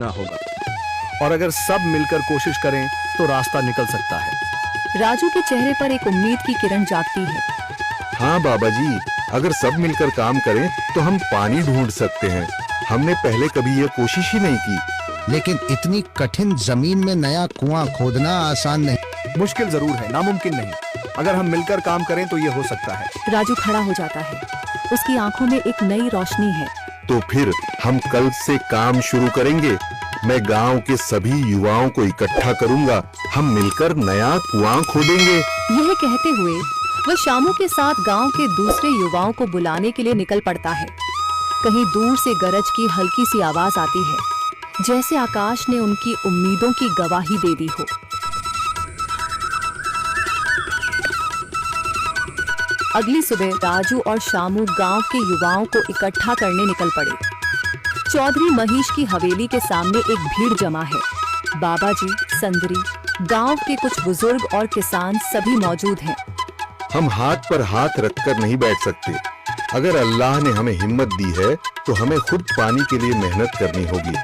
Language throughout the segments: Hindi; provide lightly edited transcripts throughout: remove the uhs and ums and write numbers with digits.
ना होगा, और अगर सब मिलकर कोशिश करें तो रास्ता निकल सकता है। राजू के चेहरे पर एक उम्मीद की किरण जागती है। हाँ बाबा जी, अगर सब मिलकर काम करें तो हम पानी ढूंढ सकते हैं। हमने पहले कभी ये कोशिश ही नहीं की। लेकिन इतनी कठिन जमीन में नया कुआं खोदना आसान नहीं। मुश्किल जरूर है, नामुमकिन नहीं। अगर हम मिलकर काम करें तो ये हो सकता है। राजू खड़ा हो जाता है। उसकी आंखों में एक नई रोशनी है। तो फिर हम कल से काम शुरू करेंगे। मैं गांव के सभी युवाओं को इकट्ठा करूंगा। हम मिलकर नया कुआं खोदेंगे। यह कहते हुए वह शामू के साथ गांव के दूसरे युवाओं को बुलाने के लिए निकल पड़ता है। कहीं दूर से गरज की हल्की सी आवाज आती है, जैसे आकाश ने उनकी उम्मीदों की गवाही दे दी हो। अगली सुबह राजू और शामू गांव के युवाओं को इकट्ठा करने निकल पड़े। चौधरी महेश की हवेली के सामने एक भीड़ जमा है। बाबा जी, संदरी, गांव के कुछ बुजुर्ग और किसान सभी मौजूद हैं। हम हाथ पर हाथ रखकर नहीं बैठ सकते। अगर अल्लाह ने हमें हिम्मत दी है तो हमें खुद पानी के लिए मेहनत करनी होगी।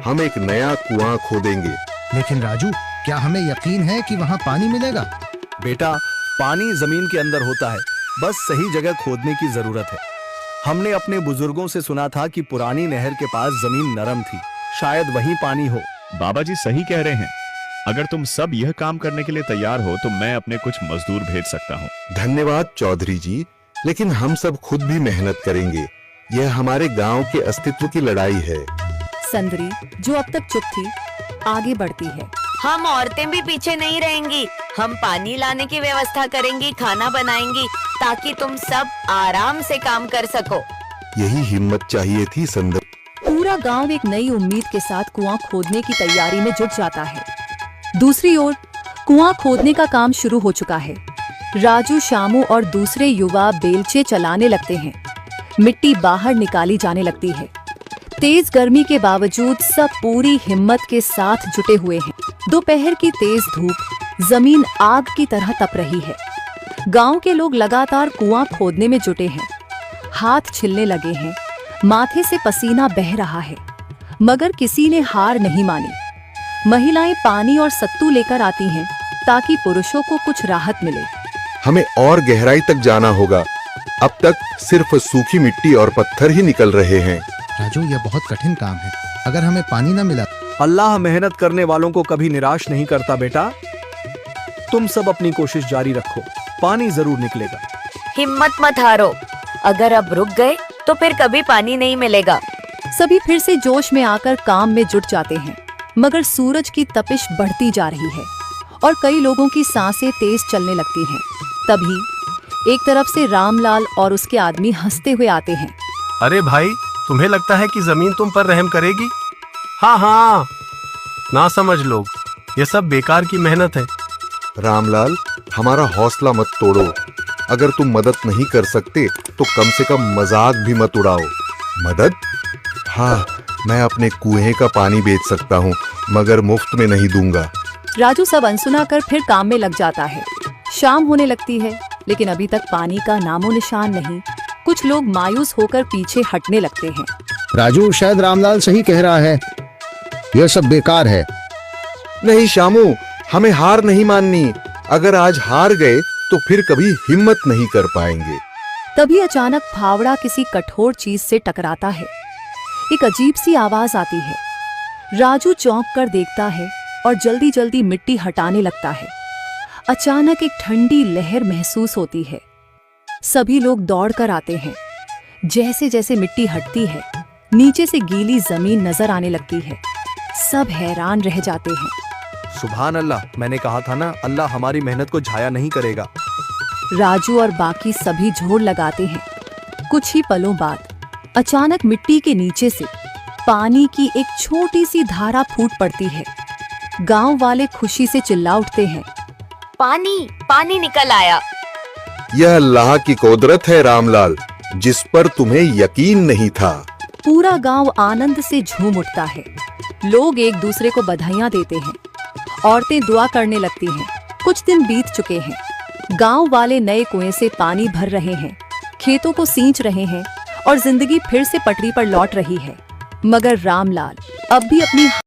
हम एक नया कुआं खोदेंगे। लेकिन राजू, क्या हमें यकीन है कि वहाँ पानी मिलेगा? बेटा, पानी जमीन के अंदर होता है, बस सही जगह खोदने की जरूरत है। हमने अपने बुजुर्गों से सुना था कि पुरानी नहर के पास जमीन नरम थी, शायद वहीं पानी हो। बाबा जी सही कह रहे हैं। अगर तुम सब यह काम करने के लिए तैयार हो तो मैं अपने कुछ मजदूर भेज सकता हूँ। धन्यवाद चौधरी जी, लेकिन हम सब खुद भी मेहनत करेंगे। यह हमारे गांव के अस्तित्व की लड़ाई है। संदरी, जो अब तक चुप थी, आगे बढ़ती है। हम औरतें भी पीछे नहीं रहेंगी। हम पानी लाने की व्यवस्था करेंगी, खाना बनाएंगी, ताकि तुम सब आराम से काम कर सको। यही हिम्मत चाहिए थी संदर। पूरा गांव एक नई उम्मीद के साथ कुआं खोदने की तैयारी में जुट जाता है। दूसरी ओर कुआं खोदने का काम शुरू हो चुका है। राजू, शामू और दूसरे युवा बेलचे चलाने लगते हैं। मिट्टी बाहर निकाली जाने लगती है। तेज गर्मी के बावजूद सब पूरी हिम्मत के साथ जुटे हुए हैं। दोपहर की तेज धूप जमीन आग की तरह तप रही है। गांव के लोग लगातार कुआं खोदने में जुटे हैं। हाथ छिलने लगे हैं, माथे से पसीना बह रहा है, मगर किसी ने हार नहीं मानी। महिलाएं पानी और सत्तू लेकर आती हैं ताकि पुरुषों को कुछ राहत मिले। हमें और गहराई तक जाना होगा। अब तक सिर्फ सूखी मिट्टी और पत्थर ही निकल रहे हैं। राजू, यह बहुत कठिन काम है। अगर हमें पानी न मिला। अल्लाह मेहनत करने वालों को कभी निराश नहीं करता बेटा। तुम सब अपनी कोशिश जारी रखो, पानी जरूर निकलेगा। हिम्मत मत हारो। अगर अब रुक गए तो फिर कभी पानी नहीं मिलेगा। सभी फिर से जोश में आकर काम में जुट जाते हैं, मगर सूरज की तपिश बढ़ती जा रही है और कई लोगों की सांसें तेज चलने लगती हैं। तभी एक तरफ से रामलाल और उसके आदमी हंसते हुए आते हैं। अरे भाई, तुम्हें लगता है कि जमीन तुम पर रहम करेगी? हाँ हाँ, ना समझ लोग, ये सब बेकार की मेहनत है। रामलाल, हमारा हौसला मत तोड़ो। अगर तुम मदद नहीं कर सकते तो कम से कम मजाक भी मत उड़ाओ। मदद? हाँ, मैं अपने कुएं का पानी बेच सकता हूँ, मगर मुफ्त में नहीं दूंगा। राजू सब अनसुना कर फिर काम में लग जाता है। शाम होने लगती है, लेकिन अभी तक पानी का नामो निशान नहीं। कुछ लोग मायूस होकर पीछे हटने लगते हैं। राजू, शायद रामलाल सही कह रहा है। यह सब बेकार है। नहीं शामू, हमें हार नहीं माननी। अगर आज हार गए तो फिर कभी हिम्मत नहीं कर पाएंगे। तभी अचानक फावड़ा किसी कठोर चीज से टकराता है। एक अजीब सी आवाज आती है। राजू चौंक कर देखता है और जल्दी जल्दी मिट्टी हटाने लगता है। अचानक एक ठंडी लहर महसूस होती है। सभी लोग दौड़कर आते हैं। जैसे जैसे मिट्टी हटती है, नीचे से गीली जमीन नजर आने लगती है। सब हैरान रह जाते हैं। सुभान अल्लाह, मैंने कहा था ना, अल्लाह हमारी मेहनत को जाया नहीं करेगा। राजू और बाकी सभी जोर लगाते हैं। कुछ ही पलों बाद अचानक मिट्टी के नीचे से पानी की एक छोटी सी धारा फूट पड़ती है। गांव वाले खुशी से चिल्ला उठते हैं। पानी पानी निकल आया। यह अल्लाह की कुदरत है रामलाल, जिस पर तुम्हें यकीन नहीं था। पूरा गांव आनंद से झूम उठता है। लोग एक दूसरे को बधाइयां देते हैं। औरतें दुआ करने लगती हैं। कुछ दिन बीत चुके हैं। गांव वाले नए कुएं से पानी भर रहे हैं, खेतों को सींच रहे हैं और जिंदगी फिर से पटरी पर लौट रही है। मगर रामलाल अब भी अपनी